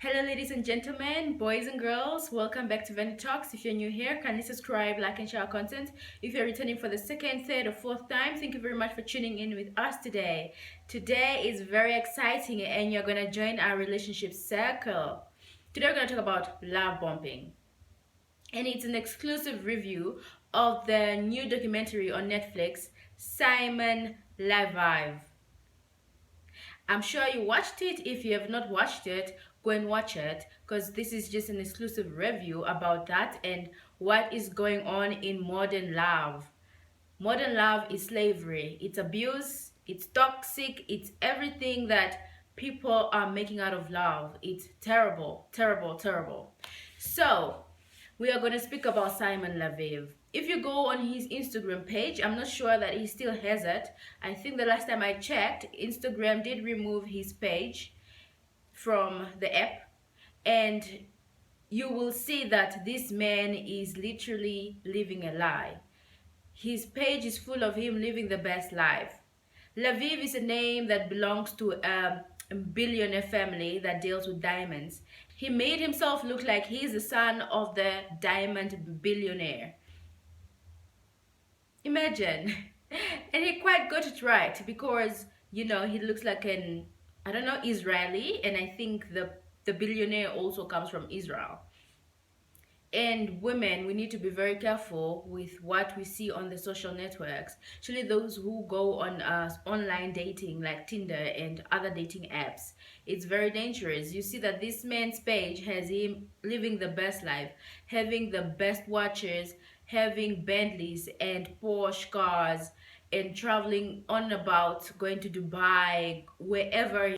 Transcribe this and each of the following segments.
Hello, ladies and gentlemen, boys and girls. Welcome back to Vena Talks. If you're new here, kindly subscribe, like, and share our content. If you're returning for the second, third, or fourth time, thank you very much for tuning in with us today. Today is very exciting, and you're gonna join our relationship circle. Today, we're gonna talk about love bombing, and it's an exclusive review of the new documentary on Netflix, Simon Leviev. I'm sure you watched it. If you have not watched it, go and watch it because this is just an exclusive review about that and what is going on in modern love. Modern love is slavery, it's abuse, it's toxic, it's everything that people are making out of love. It's terrible, terrible, terrible. So, we are going to speak about Simon Leviev. If you go on his Instagram page, I'm not sure that he still has it. I think the last time I checked, Instagram did remove his page from the app, and you will see that this man is literally living a lie. His page is full of him living the best life. Leviev is a name that belongs to a billionaire family that deals with diamonds. He made himself look like he's the son of the diamond billionaire. Imagine. And he quite got it right because, he looks like an, I don't know, Israeli, and I think the billionaire also comes from Israel. And women, we need to be very careful with what we see on the social networks, especially those who go on online dating like Tinder and other dating apps. It's very dangerous. You see that this man's page has him living the best life, having the best watches, having Bentleys and Porsche cars, and traveling on about, going to Dubai, wherever,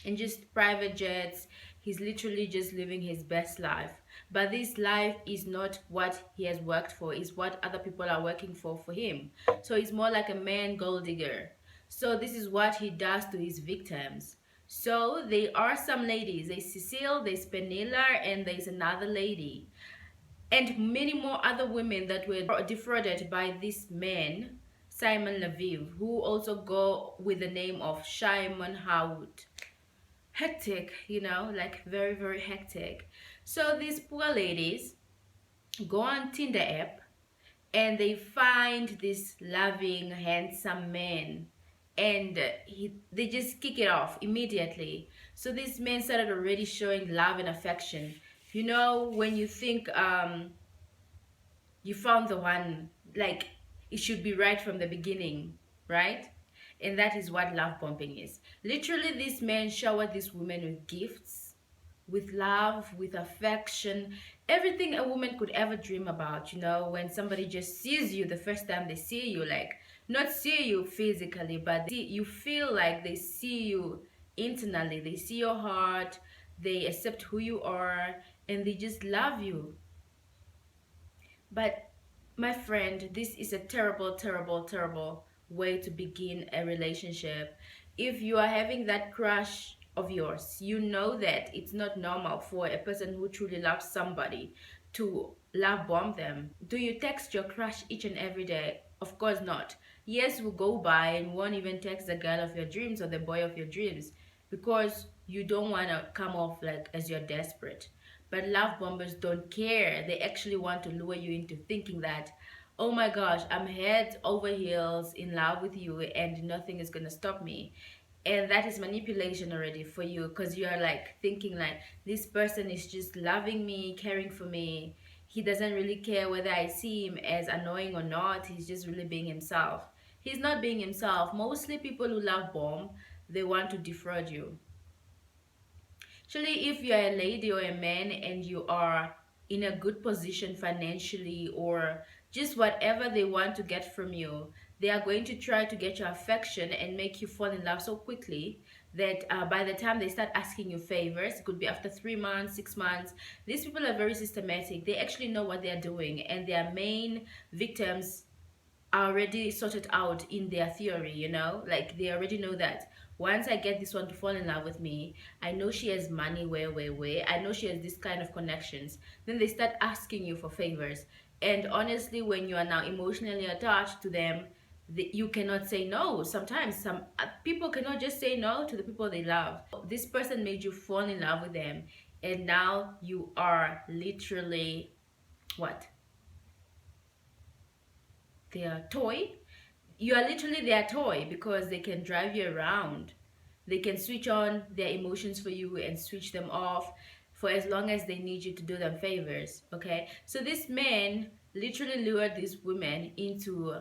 and just private jets. He's literally just living his best life. But this life is not what he has worked for, it's what other people are working for him. So he's more like a man gold digger. So this is what he does to his victims. So there are some ladies, there's Cecile, there's Penilla, and there's another lady. And many more other women that were defrauded by this man, Simon Leviev, who also go with the name of Shimon Howard. Hectic, like very, very hectic. So these poor ladies go on Tinder app and they find this loving, handsome man, and they just kick it off immediately. So this man started already showing love and affection. When you think you found the one, like it should be right from the beginning, right? And that is what love bombing is. Literally, this man showered this woman with gifts, with love, with affection, everything a woman could ever dream about. When somebody just sees you the first time they see you, like not see you physically, but you feel like they see you internally. They see your heart, they accept who you are, and they just love you. But my friend, this is a terrible, terrible, terrible way to begin a relationship. If you are having that crush of yours, you know that it's not normal for a person who truly loves somebody to love bomb them. Do you text your crush each and every day? Of course not. Yes, we'll go by and won't even text the girl of your dreams or the boy of your dreams because you don't want to come off like as you're desperate. But love bombers don't care. They actually want to lure you into thinking that, oh my gosh, I'm head over heels in love with you and nothing is going to stop me. And that is manipulation already for you because you're like thinking like this person is just loving me, caring for me. He doesn't really care whether I see him as annoying or not. He's just really being himself. He's not being himself. Mostly people who love bomb, they want to defraud you. Actually, if you're a lady or a man and you are in a good position financially or just whatever they want to get from you, they are going to try to get your affection and make you fall in love so quickly that by the time they start asking you favors, it could be after 3 months, 6 months. These people are very systematic. They actually know what they're doing, and their main victims are already sorted out in their theory, like they already know that once I get this one to fall in love with me, I know she has money where, I know she has this kind of connections. Then they start asking you for favors. And honestly, when you are now emotionally attached to them, you cannot say no. Sometimes some people cannot just say no to the people they love. This person made you fall in love with them and now you are literally what, their toy. You are literally their toy because they can drive you around. They can switch on their emotions for you and switch them off for as long as they need you to do them favors. Okay, so this man literally lured these women into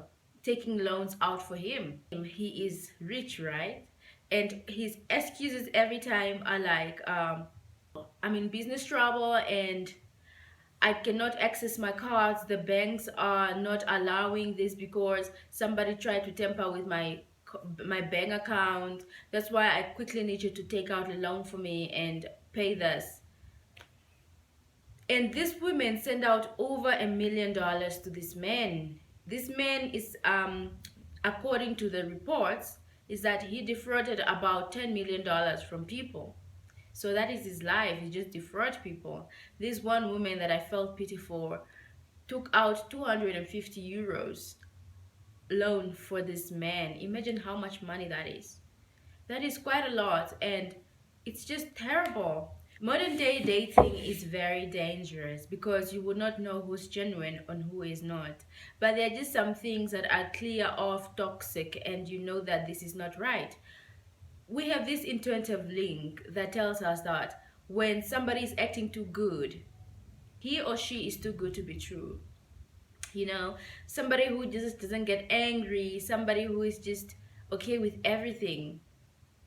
taking loans out for him. He is rich, right? And his excuses every time are like, I'm in business trouble and I cannot access my cards. The banks are not allowing this because somebody tried to tamper with my bank account. That's why I quickly need you to take out a loan for me and pay this. And these women send out over $1 million to this man. This man is, according to the reports, is that he defrauded about $10 million from people. So that is his life. He just defraud people. This one woman that I felt pity for took out 250 euros loan for this man. Imagine how much money that is. That is quite a lot, and it's just terrible. Modern day dating is very dangerous because you will not know who's genuine and who is not. But there are just some things that are clear of toxic, and you know that this is not right. We have this intuitive link that tells us that when somebody is acting too good, he or she is too good to be true. You know, somebody who just doesn't get angry, somebody who is just okay with everything,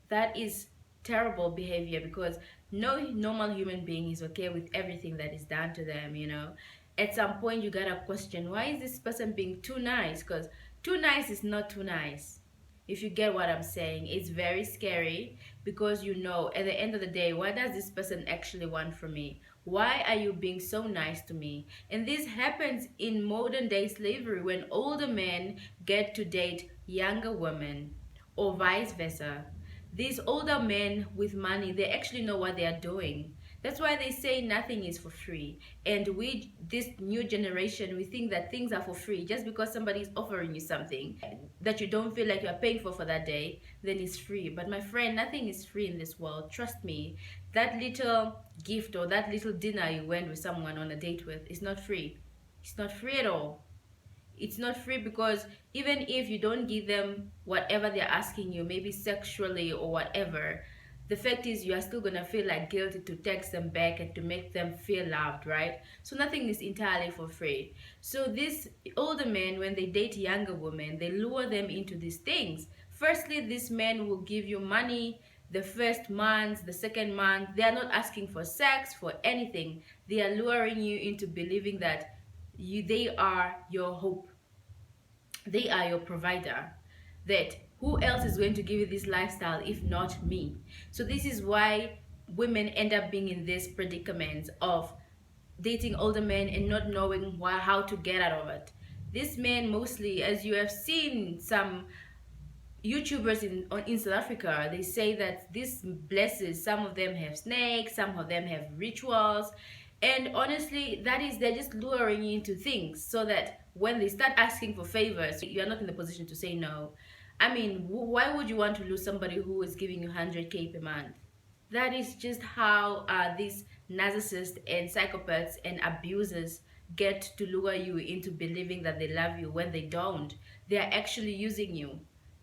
that is terrible behavior because no normal human being is okay with everything that is done to them, you know. At some point you gotta question, why is this person being too nice? Because too nice is not too nice. If you get what I'm saying, it's very scary because you know at the end of the day, what does this person actually want from me? Why are you being so nice to me? And this happens in modern day slavery when older men get to date younger women or vice versa. These older men with money, they actually know what they are doing. That's why they say nothing is for free. And we, this new generation, we think that things are for free. Just because somebody is offering you something that you don't feel like you're paying for that day, then it's free. But my friend, nothing is free in this world. Trust me. That little gift or that little dinner you went with someone on a date with is not free. It's not free at all. It's not free because even if you don't give them whatever they're asking you, maybe sexually or whatever, the fact is you are still gonna feel like guilty to text them back and to make them feel loved, right? So nothing is entirely for free. So these older men, when they date younger women, they lure them into these things. Firstly, these men will give you money the first month, the second month. They are not asking for sex, for anything. They are luring you into believing that they are your hope, they are your provider, that who else is going to give you this lifestyle if not me? So this is why women end up being in this predicament of dating older men and not knowing how to get out of it. These men mostly, as you have seen some YouTubers in South Africa, they say that these blesses, some of them have snakes, some of them have rituals, and honestly, that is, they're just luring you into things so that when they start asking for favors, you're not in the position to say no. I mean, why would you want to lose somebody who is giving you 100K per month? That is just how these narcissists and psychopaths and abusers get to lure you into believing that they love you when they don't. They are actually using you.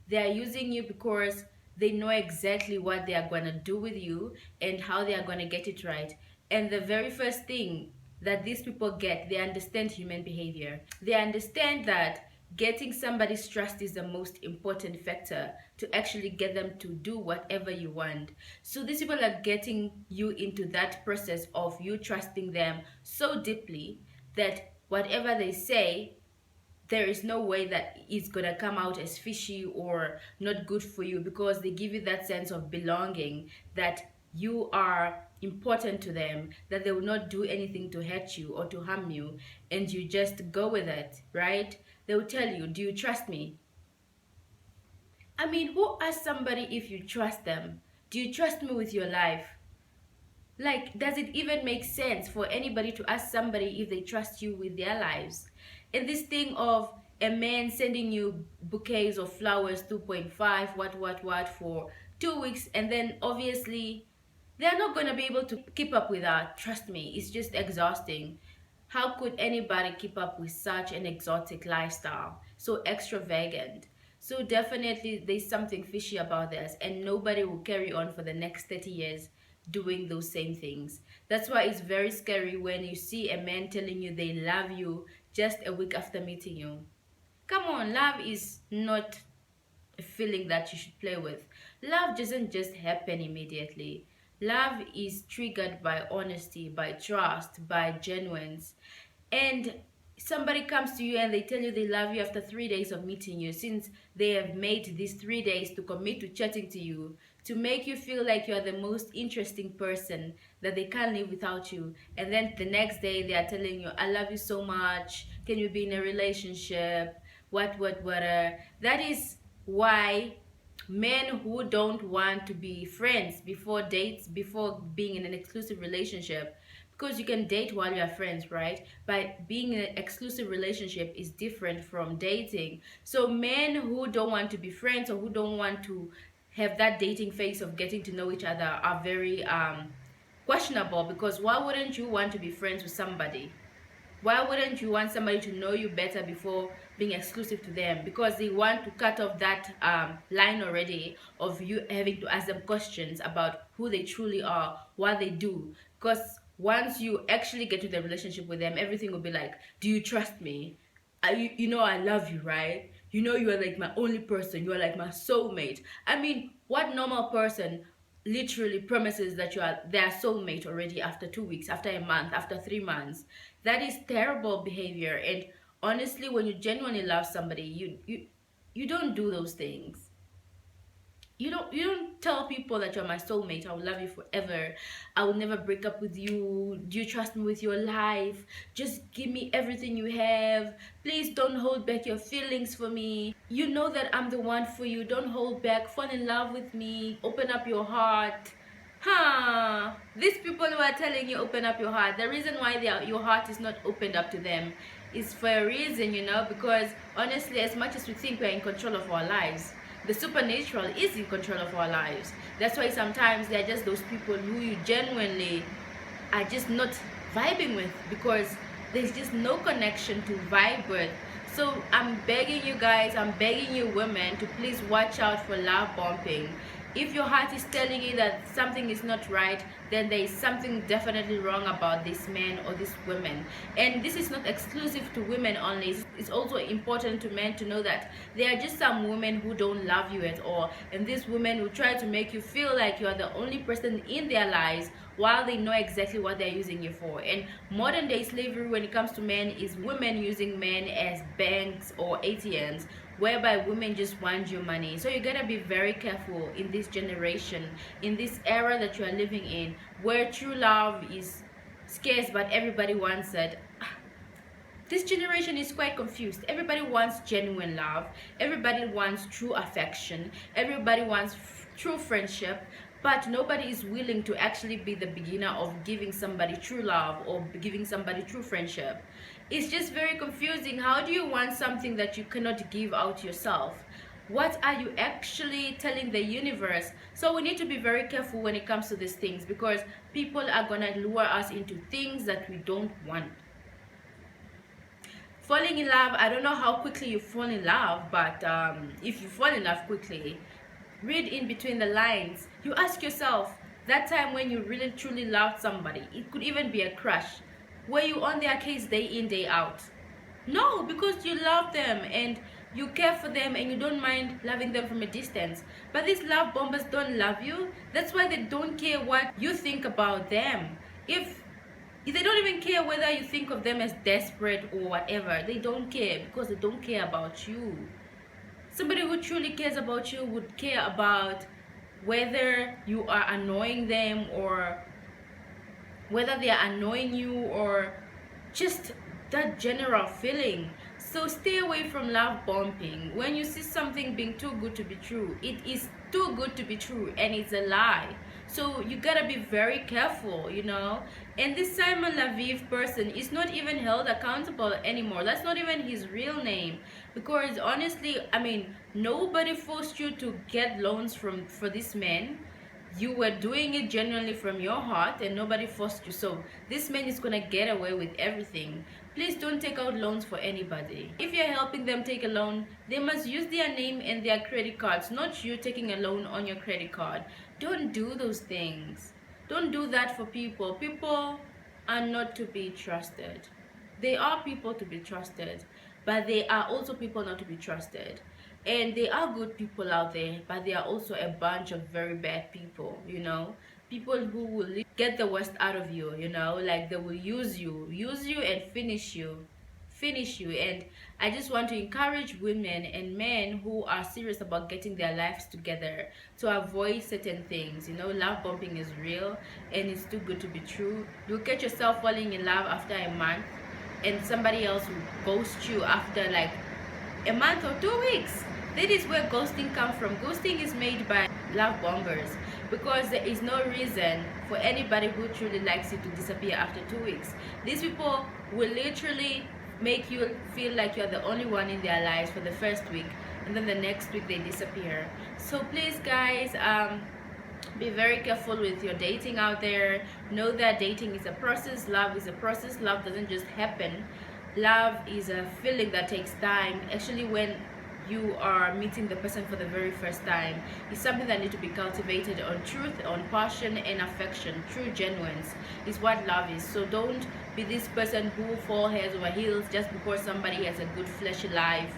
They are using you because they know exactly what they are going to do with you and how they are going to get it right. And the very first thing that these people get, they understand human behavior. They understand that getting somebody's trust is the most important factor to actually get them to do whatever you want. So these people are getting you into that process of you trusting them so deeply that whatever they say, there is no way that it's gonna come out as fishy or not good for you, because they give you that sense of belonging, that you are important to them, that they will not do anything to hurt you or to harm you, and you just go with it, right? They will tell you, do you trust me? I mean, who asks somebody if you trust them? Do you trust me with your life? Like, does it even make sense for anybody to ask somebody if they trust you with their lives? And this thing of a man sending you bouquets of flowers, 2.5, what, for 2 weeks, and then obviously They're not going to be able to keep up with that. Trust me, it's just exhausting. How could anybody keep up with such an exotic lifestyle, so extravagant? So definitely there's something fishy about this, and nobody will carry on for the next 30 years doing those same things. That's why it's very scary when you see a man telling you they love you just a week after meeting you. Come on, love is not a feeling that you should play with. Love doesn't just happen immediately. Love is triggered by honesty, by trust, by genuines. And somebody comes to you and they tell you they love you after 3 days of meeting you, since they have made these 3 days to commit to chatting to you, to make you feel like you are the most interesting person, that they can't live without you. And then the next day they are telling you, I love you so much, can you be in a relationship, what. That is why men who don't want to be friends before dates, before being in an exclusive relationship, because you can date while you're friends, right? But being in an exclusive relationship is different from dating. So men who don't want to be friends, or who don't want to have that dating phase of getting to know each other, are very questionable, because why wouldn't you want to be friends with somebody? Why wouldn't you want somebody to know you better before being exclusive to them? Because they want to cut off that line already of you having to ask them questions about who they truly are, what they do. Because once you actually get to the relationship with them, everything will be like, do you trust me? You know I love you, right? You know you are like my only person. You are like my soulmate. I mean, what normal person literally promises that you are their soulmate already after 2 weeks, after a month, after 3 months? That is terrible behavior. And honestly, when you genuinely love somebody, you don't do those things. You don't tell people that you're my soulmate, I will love you forever, I will never break up with you, do you trust me with your life, just give me everything you have, please don't hold back your feelings for me, you know that I'm the one for you, don't hold back, fall in love with me, open up your heart. Huh, these people who are telling you open up your heart, the reason why your heart is not opened up to them is for a reason, because honestly, as much as we think we're in control of our lives, the supernatural is in control of our lives. That's why sometimes they're just those people who you genuinely are just not vibing with, because there's just no connection to vibe with. So I'm begging you guys, I'm begging you women, to please watch out for love bombing. If your heart is telling you that something is not right, then there is something definitely wrong about this man or this woman. And this is not exclusive to women only. It's also important to men to know that there are just some women who don't love you at all, and these women will try to make you feel like you are the only person in their lives, while they know exactly what they're using you for. And modern day slavery when it comes to men is women using men as banks or ATMs, whereby women just want your money. So you gotta be very careful in this generation, in this era that you are living in, where true love is scarce but everybody wants it. This generation is quite confused. Everybody wants genuine love, everybody wants true affection, everybody wants true friendship, but nobody is willing to actually be the beginner of giving somebody true love or giving somebody true friendship. It's just very confusing. How do you want something that you cannot give out yourself? What are you actually telling the universe? So we need to be very careful when it comes to these things, because people are gonna lure us into things that we don't want. Falling in love, I don't know how quickly you fall in love, but if you fall in love quickly, read in between the lines. You ask yourself, that time when you really truly loved somebody, it could even be a crush, were you on their case day in day out? No, because you love them and you care for them and you don't mind loving them from a distance. But these love bombers don't love you. That's why they don't care what you think about them. If they don't even care whether you think of them as desperate or whatever, they don't care, because they don't care about you. Somebody who truly cares about you would care about whether you are annoying them, or whether they are annoying you, or just that general feeling. So stay away from love bombing. When you see something being too good to be true, it is too good to be true and it's a lie. So you gotta be very careful, And this Simon Leviev person is not even held accountable anymore. That's not even his real name. Because honestly, nobody forced you to get loans for this man. you were doing it genuinely from your heart and nobody forced you. So this man is gonna get away with everything. Please don't take out loans for anybody. If you're helping them take a loan, they must use their name and their credit cards, not you taking a loan on your credit card. Don't do those things. Don't do that for people. People are not to be trusted. They are people to be trusted, but they are also people not to be trusted. And there are good people out there, but there are also a bunch of very bad people, you know, people who will get the worst out of you, you know, like they will use you and finish you. And I just want to encourage women and men who are serious about getting their lives together to avoid certain things. You know, love bombing is real and it's too good to be true. You'll get yourself falling in love after a month, and somebody else will ghost you after like a month or 2 weeks. That is where ghosting comes from. Ghosting is made by love bombers, because there is no reason for anybody who truly likes you to disappear after 2 weeks. These people will literally make you feel like you're the only one in their lives for the first week, and then the next week they disappear. So please guys, be very careful with your dating out there. Know that dating is a process, love is a process. Love doesn't just happen. Love is a feeling that takes time. Actually, when you are meeting the person for the very first time, it's something that needs to be cultivated on truth, on passion and affection. True genuines is what love is. So don't be this person who falls head over heels just because somebody has a good fleshy life,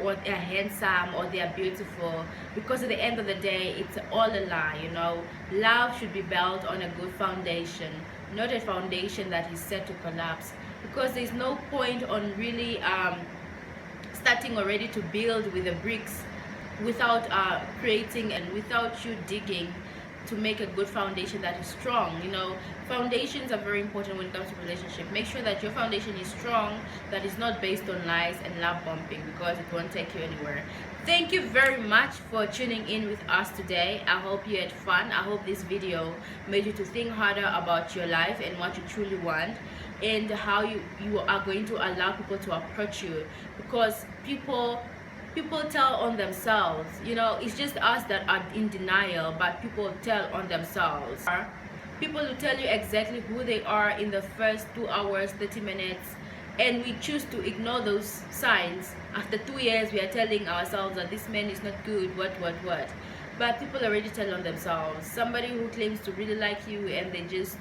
or they're handsome, or they're beautiful, because at the end of the day it's all a lie. You know, love should be built on a good foundation, not a foundation that is set to collapse, because there's no point on really starting already to build with the bricks without creating and without you digging to make a good foundation that is strong. You know, foundations are very important when it comes to relationship. Make sure that your foundation is strong, that is not based on lies and love bombing, because it won't take you anywhere. Thank you very much for tuning in with us today. I hope you had fun. I hope this video made you to think harder about your life and what you truly want, and how you are going to allow people to approach you, because people tell on themselves. You know, it's just us that are in denial, but people tell on themselves. People will tell you exactly who they are in the first 2 hours, 30 minutes, and we choose to ignore those signs. After 2 years we are telling ourselves that this man is not good, what, but people already tell on themselves. Somebody who claims to really like you and they just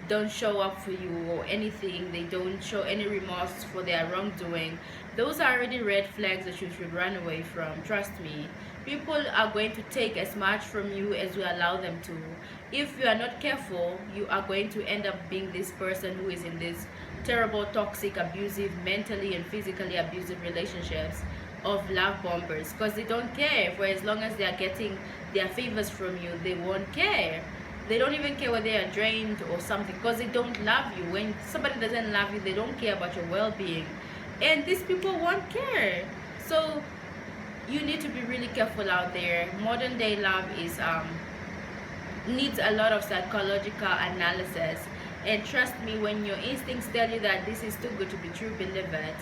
don't show up for you or anything, they don't show any remorse for their wrongdoing, those are already red flags that you should run away from. Trust me, people are going to take as much from you as you allow them to. If you are not careful, you are going to end up being this person who is in this terrible, toxic, abusive, mentally and physically abusive relationships of love bombers, because they don't care. For as long as they are getting their favors from you, they won't care. They don't even care whether they are drained or something, because they don't love you. When somebody doesn't love you, they don't care about your well-being, and these people won't care. So you need to be really careful out there. Modern day love is needs a lot of psychological analysis, and trust me, when your instincts tell you that this is too good to be true, believe it.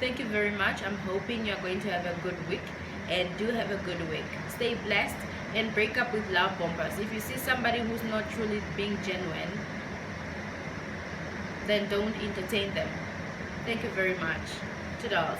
Thank you very much. I'm hoping you're going to have a good week, and do have a good week. Stay blessed and break up with love bombers. If you see somebody who's not truly being genuine, then don't entertain them. Thank you very much. Toodles.